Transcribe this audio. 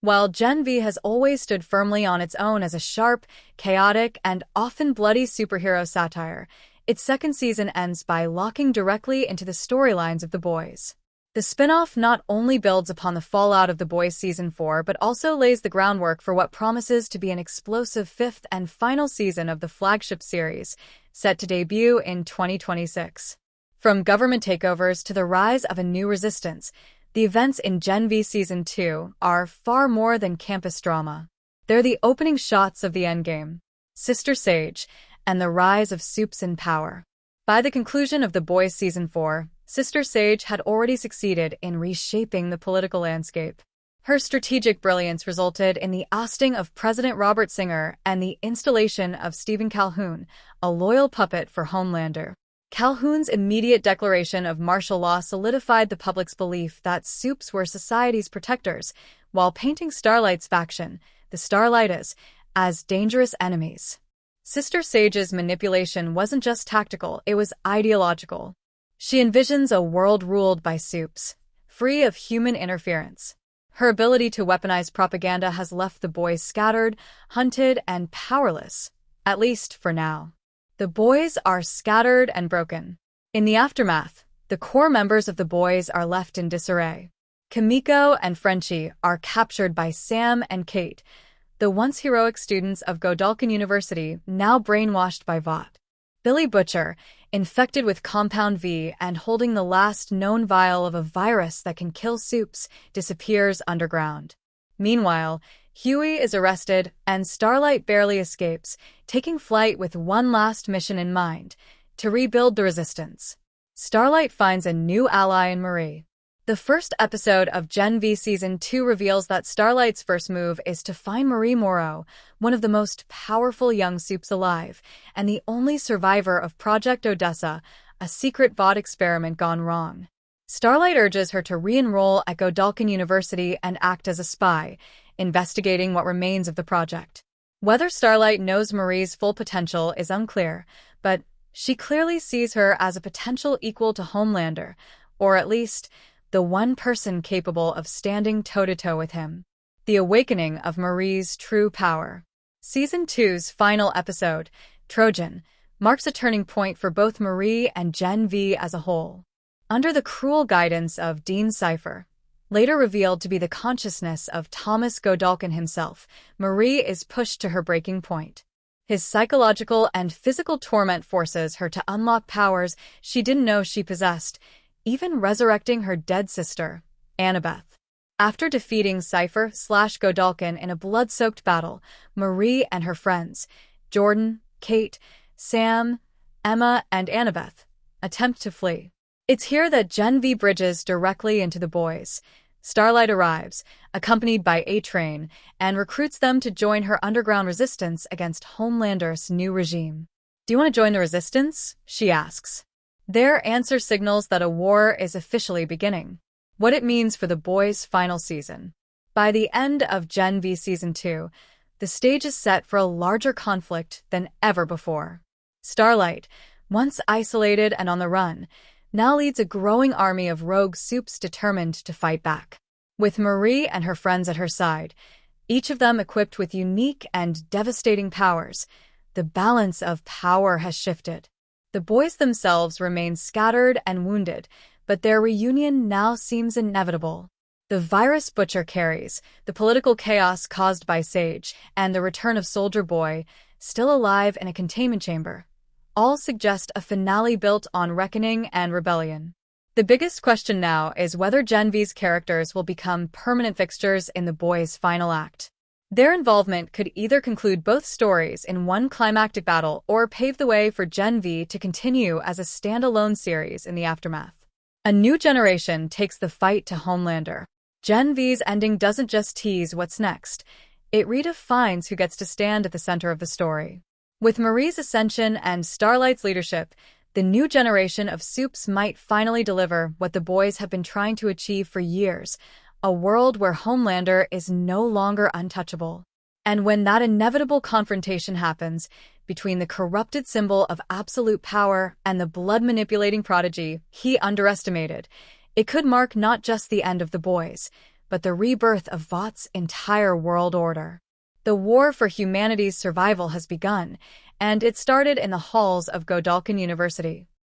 While Gen V has always stood firmly on its own as a sharp, chaotic, and often bloody superhero satire, its second season ends by locking directly into the storylines of The Boys. The spin-off not only builds upon the fallout of The Boys Season 4, but also lays the groundwork for what promises to be an explosive fifth and final season of the flagship series, set to debut in 2026. From government takeovers to the rise of a new resistance, the events in Gen V Season 2 are far more than campus drama. They're the opening shots of the endgame, Sister Sage, and the rise of Supes in power. By the conclusion of The Boys Season 4, Sister Sage had already succeeded in reshaping the political landscape. Her strategic brilliance resulted in the ousting of President Robert Singer and the installation of Stephen Calhoun, a loyal puppet for Homelander. Calhoun's immediate declaration of martial law solidified the public's belief that Supes were society's protectors, while painting Starlight's faction, the Starlighters, as dangerous enemies. Sister Sage's manipulation wasn't just tactical, it was ideological. She envisions a world ruled by Supes, free of human interference. Her ability to weaponize propaganda has left the boys scattered, hunted, and powerless, at least for now. The boys are scattered and broken. In the aftermath, the core members of the boys are left in disarray. Kimiko and Frenchie are captured by Sam and Kate, the once heroic students of Godalkin University, now brainwashed by Vought. Billy Butcher, infected with Compound V and holding the last known vial of a virus that can kill Supes, disappears underground. Meanwhile, Huey is arrested and Starlight barely escapes, taking flight with one last mission in mind: to rebuild the resistance. Starlight finds a new ally in Marie. The first episode of Gen V Season 2 reveals that Starlight's first move is to find Marie Moreau, one of the most powerful young Supes alive, and the only survivor of Project Odessa, a secret Vought experiment gone wrong. Starlight urges her to re-enroll at Godalkin University and act as a spy, investigating what remains of the project. Whether Starlight knows Marie's full potential is unclear, but she clearly sees her as a potential equal to Homelander, or at least the one person capable of standing toe-to-toe with him. The awakening of Marie's true power. Season 2's final episode, Trojan, marks a turning point for both Marie and Gen V as a whole. Under the cruel guidance of Dean Cypher, later revealed to be the consciousness of Thomas Godalkin himself, Marie is pushed to her breaking point. His psychological and physical torment forces her to unlock powers she didn't know she possessed, even resurrecting her dead sister, Annabeth. After defeating Cypher/Godalkin in a blood-soaked battle, Marie and her friends, Jordan, Kate, Sam, Emma, and Annabeth, attempt to flee. It's here that Gen V bridges directly into the boys. Starlight arrives, accompanied by A-Train, and recruits them to join her underground resistance against Homelander's new regime. "Do you want to join the resistance?" she asks. Their answer signals that a war is officially beginning. What it means for the boys' final season. By the end of Gen V Season 2, the stage is set for a larger conflict than ever before. Starlight, once isolated and on the run, now leads a growing army of rogue Supes determined to fight back. With Marie and her friends at her side, each of them equipped with unique and devastating powers, the balance of power has shifted. The boys themselves remain scattered and wounded, but their reunion now seems inevitable. The virus Butcher carries, the political chaos caused by Sage, and the return of Soldier Boy, still alive in a containment chamber, all suggest a finale built on reckoning and rebellion. The biggest question now is whether Gen V's characters will become permanent fixtures in the boys' final act. Their involvement could either conclude both stories in one climactic battle or pave the way for Gen V to continue as a standalone series in the aftermath. A new generation takes the fight to Homelander. Gen V's ending doesn't just tease what's next, it redefines who gets to stand at the center of the story. With Marie's ascension and Starlight's leadership, the new generation of Supes might finally deliver what the boys have been trying to achieve for years: a world where Homelander is no longer untouchable. And when that inevitable confrontation happens between the corrupted symbol of absolute power and the blood-manipulating prodigy he underestimated, it could mark not just the end of the boys, but the rebirth of Vought's entire world order. The war for humanity's survival has begun, and it started in the halls of Godalkin University.